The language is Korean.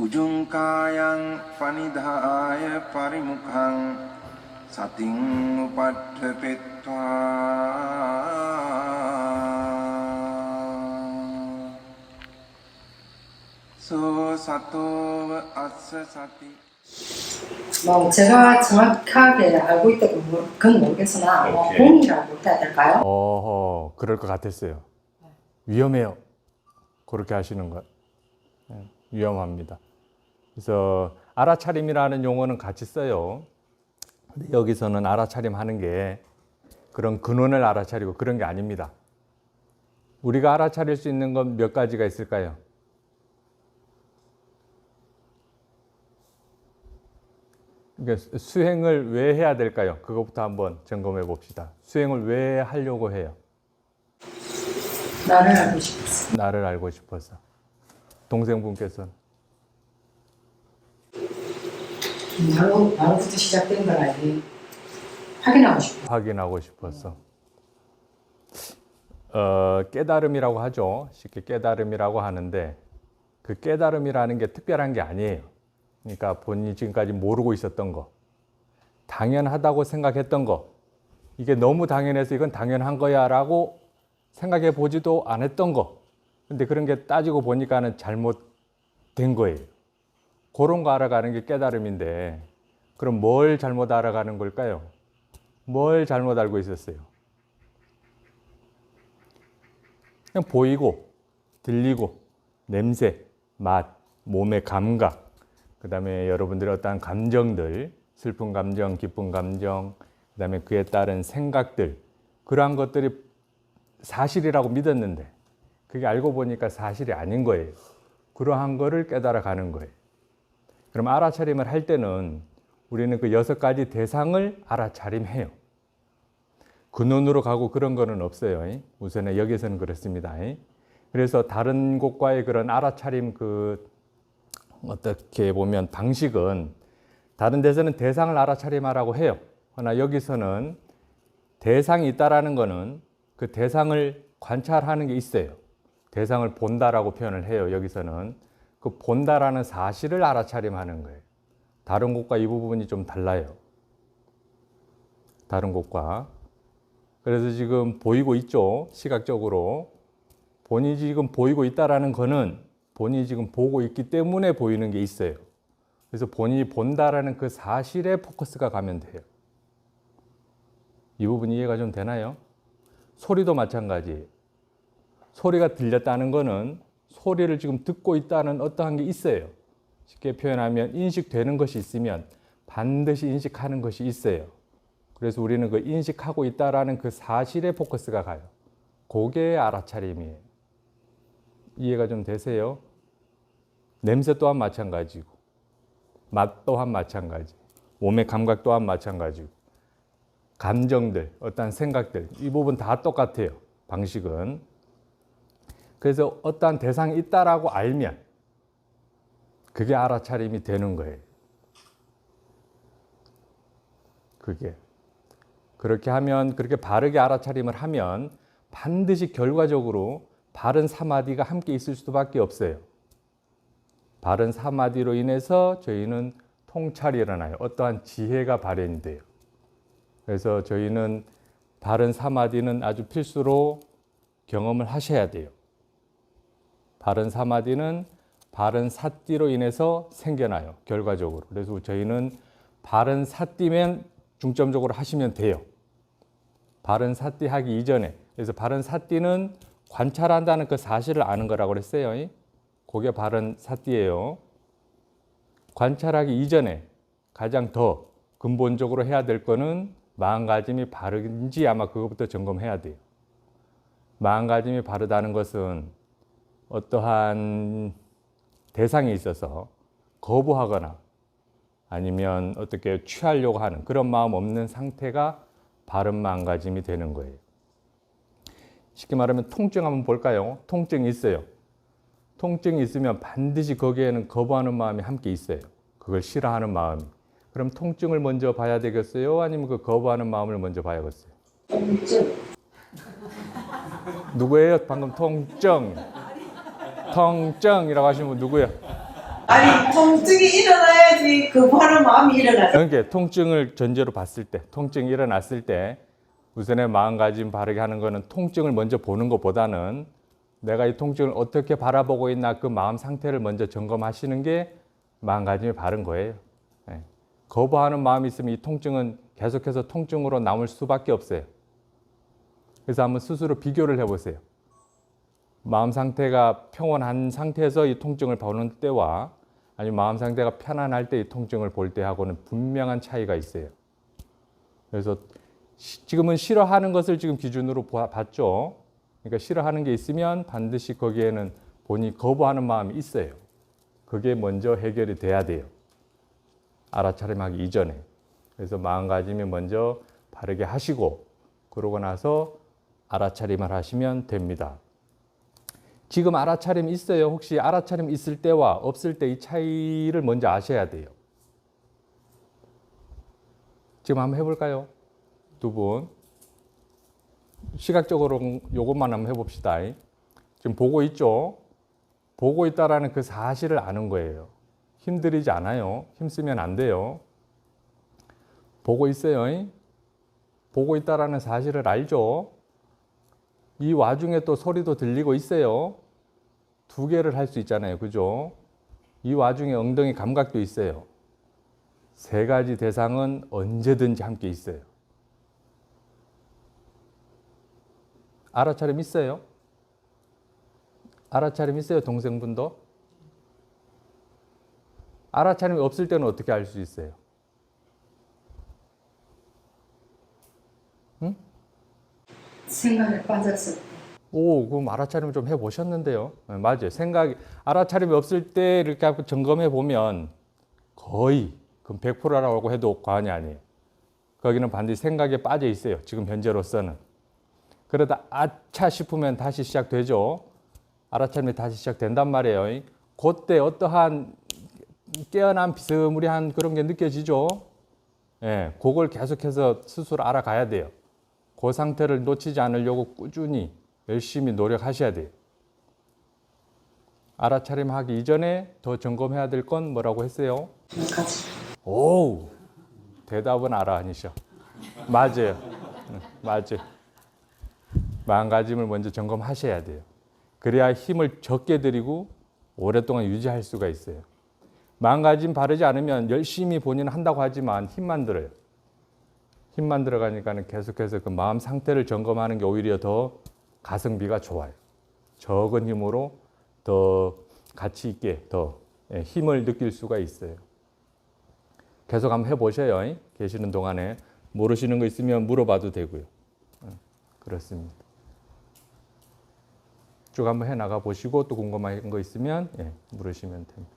උජුංකායං පනිදාය පරිමුඛං සතින් උපට්ඨපෙත්වා සෝ සතෝව අස්ස සති. 뭐 제가 정확하게 알고 있다고 그건 모르겠으나 뭐 오케이. 공이라고 해야 될까요? 그럴 것 같았어요. 위험해요. 그렇게 하시는 것. 위험합니다. 그래서 알아차림이라는 용어는 같이 써요. 근데 여기서는 알아차림 하는 게 그런 근원을 알아차리고 그런 게 아닙니다. 우리가 알아차릴 수 있는 건 몇 가지가 있을까요? 그러니까 수행을 왜 해야 될까요? 그것부터 한번 점검해 봅시다. 수행을 왜 하려고 해요? 나를 알고 싶었어. 나를 알고 싶어서. 동생분께서는? 나로부터 시작된 걸 알기 확인하고 싶어. 확인하고 싶어서. 깨달음이라고 하죠. 쉽게 깨달음이라고 하는데 그 깨달음이라는 게 특별한 게 아니에요. 그러니까 본인이 지금까지 모르고 있었던 거, 당연하다고 생각했던 거, 이게 너무 당연해서 이건 당연한 거야 라고 생각해 보지도 않았던 거, 근데 그런 게 따지고 보니까는 잘못된 거예요. 그런 거 알아가는 게 깨달음인데, 그럼 뭘 잘못 알아가는 걸까요? 뭘 잘못 알고 있었어요? 그냥 보이고, 들리고, 냄새, 맛, 몸의 감각, 그 다음에 여러분들의 어떠한 감정들, 슬픈 감정, 기쁜 감정, 그 다음에 그에 따른 생각들, 그러한 것들이 사실이라고 믿었는데 그게 알고 보니까 사실이 아닌 거예요. 그러한 거를 깨달아 가는 거예요. 그럼 알아차림을 할 때는 우리는 그 6가지 대상을 알아차림해요. 근원으로 가고 그런 거는 없어요. 우선은 여기서는 그렇습니다. 그래서 다른 곳과의 그런 알아차림 어떻게 보면 방식은 다른 데서는 대상을 알아차림하라고 해요. 그러나 여기서는 대상이 있다라는 거는 그 대상을 관찰하는 게 있어요. 대상을 본다라고 표현을 해요. 여기서는 그 본다라는 사실을 알아차림하는 거예요. 다른 곳과 이 부분이 좀 달라요. 다른 곳과. 그래서 지금 보이고 있죠. 시각적으로. 본인이 지금 보이고 있다라는 거는 본인이 지금 보고 있기 때문에 보이는 게 있어요. 그래서 본인이 본다라는 그 사실에 포커스가 가면 돼요. 이 부분 이해가 좀 되나요? 소리도 마찬가지예요. 소리가 들렸다는 거는 소리를 지금 듣고 있다는 어떠한 게 있어요. 쉽게 표현하면 인식되는 것이 있으면 반드시 인식하는 것이 있어요. 그래서 우리는 그 인식하고 있다라는 그 사실에 포커스가 가요. 그게 알아차림이에요. 이해가 좀 되세요? 냄새 또한 마찬가지고, 맛 또한 마찬가지, 몸의 감각 또한 마찬가지고, 감정들, 어떠한 생각들, 이 부분 다 똑같아요. 방식은. 그래서 어떠한 대상이 있다라고 알면 그게 알아차림이 되는 거예요. 그게. 그렇게 하면, 그렇게 바르게 알아차림을 하면 반드시 결과적으로 바른 사마디가 함께 있을 수밖에 없어요. 바른 사마디로 인해서 저희는 통찰이 일어나요. 어떠한 지혜가 발현이 돼요. 그래서 저희는 바른 사마디는 아주 필수로 경험을 하셔야 돼요. 바른 사마디는 바른 사띠로 인해서 생겨나요. 결과적으로. 그래서 저희는 바른 사띠면 중점적으로 하시면 돼요. 바른 사띠 하기 이전에. 그래서 바른 사띠는 관찰한다는 그 사실을 아는 거라고 그랬어요. 그게 바른 사띠예요. 관찰하기 이전에 가장 더 근본적으로 해야 될 거는 마음가짐이 바른지 아마 그것부터 점검해야 돼요. 마음가짐이 바르다는 것은 어떠한 대상이 있어서 거부하거나 아니면 어떻게 취하려고 하는 그런 마음 없는 상태가 바른 마음가짐이 되는 거예요. 쉽게 말하면 통증 한번 볼까요? 통증이 있어요. 통증이 있으면 반드시 거기에는 거부하는 마음이 함께 있어요. 그걸 싫어하는 마음이. 그럼 통증을 먼저 봐야 되겠어요? 아니면 그 거부하는 마음을 먼저 봐야겠어요? 통증. 누구예요? 방금 통증이라고 하신 분 누구예요? 아니 통증이 일어나야지 거부하는 마음이 일어나죠. 그러니까 통증을 전제로 봤을 때, 통증이 일어났을 때 우선의 마음가짐 바르게 하는 거는 통증을 먼저 보는 것보다는 내가 이 통증을 어떻게 바라보고 있나 그 마음 상태를 먼저 점검하시는 게 마음가짐이 바른 거예요. 예. 거부하는 마음이 있으면 이 통증은 계속해서 통증으로 남을 수밖에 없어요. 그래서 한번 스스로 비교를 해보세요. 마음 상태가 평온한 상태에서 이 통증을 보는 때와 아니면 마음 상태가 편안할 때 이 통증을 볼 때하고는 분명한 차이가 있어요. 그래서 지금은 싫어하는 것을 지금 기준으로 봤죠. 그러니까 싫어하는 게 있으면 반드시 거기에는 본인이 거부하는 마음이 있어요. 그게 먼저 해결이 돼야 돼요. 알아차림하기 이전에. 그래서 마음가짐이 먼저 바르게 하시고 그러고 나서 알아차림을 하시면 됩니다. 지금 알아차림 있어요? 혹시 알아차림 있을 때와 없을 때 이 차이를 먼저 아셔야 돼요. 지금 한번 해볼까요? 두 분. 시각적으로 요것만 한번 해봅시다. 지금 보고 있죠? 보고 있다라는 그 사실을 아는 거예요. 힘들이지 않아요. 힘쓰면 안 돼요. 보고 있어요. 보고 있다라는 사실을 알죠? 이 와중에 또 소리도 들리고 있어요. 두 개를 할 수 있잖아요. 그죠? 이 와중에 엉덩이 감각도 있어요. 세 가지 대상은 언제든지 함께 있어요. 알아차림 있어요? 알아차림 있어요? 동생분도? 알아차림이 없을 때는 어떻게 알 수 있어요? 응? 생각에 빠졌을 때. 오, 그럼 알아차림 좀 해보셨는데요. 네, 맞아요. 알아차림이 없을 때 이렇게 하고 점검해 보면 거의, 그럼 100%라고 해도 과언이 아니에요. 거기는 반드시 생각에 빠져 있어요. 지금 현재로서는. 그러다 아차 싶으면 다시 시작되죠. 알아차림이 다시 시작된단 말이에요. 그때 어떠한 깨어난 비스무리한 그런 게 느껴지죠. 예, 그걸 계속해서 스스로 알아가야 돼요. 그 상태를 놓치지 않으려고 꾸준히 열심히 노력하셔야 돼요. 알아차림하기 이전에 더 점검해야 될 건 뭐라고 했어요? 오, 대답은 알아 아니셔. 맞아요. 맞아요. 마음가짐을 먼저 점검하셔야 돼요. 그래야 힘을 적게 들이고 오랫동안 유지할 수가 있어요. 마음가짐 바르지 않으면 열심히 본인은 한다고 하지만 힘만 들어요. 힘만 들어가니까는 계속해서 그 마음 상태를 점검하는 게 오히려 더 가성비가 좋아요. 적은 힘으로 더 가치 있게 더 힘을 느낄 수가 있어요. 계속 한번 해보셔요. 계시는 동안에 모르시는 거 있으면 물어봐도 되고요. 그렇습니다. 쭉 한번 해나가 보시고 또 궁금한 거 있으면 물으시면 됩니다.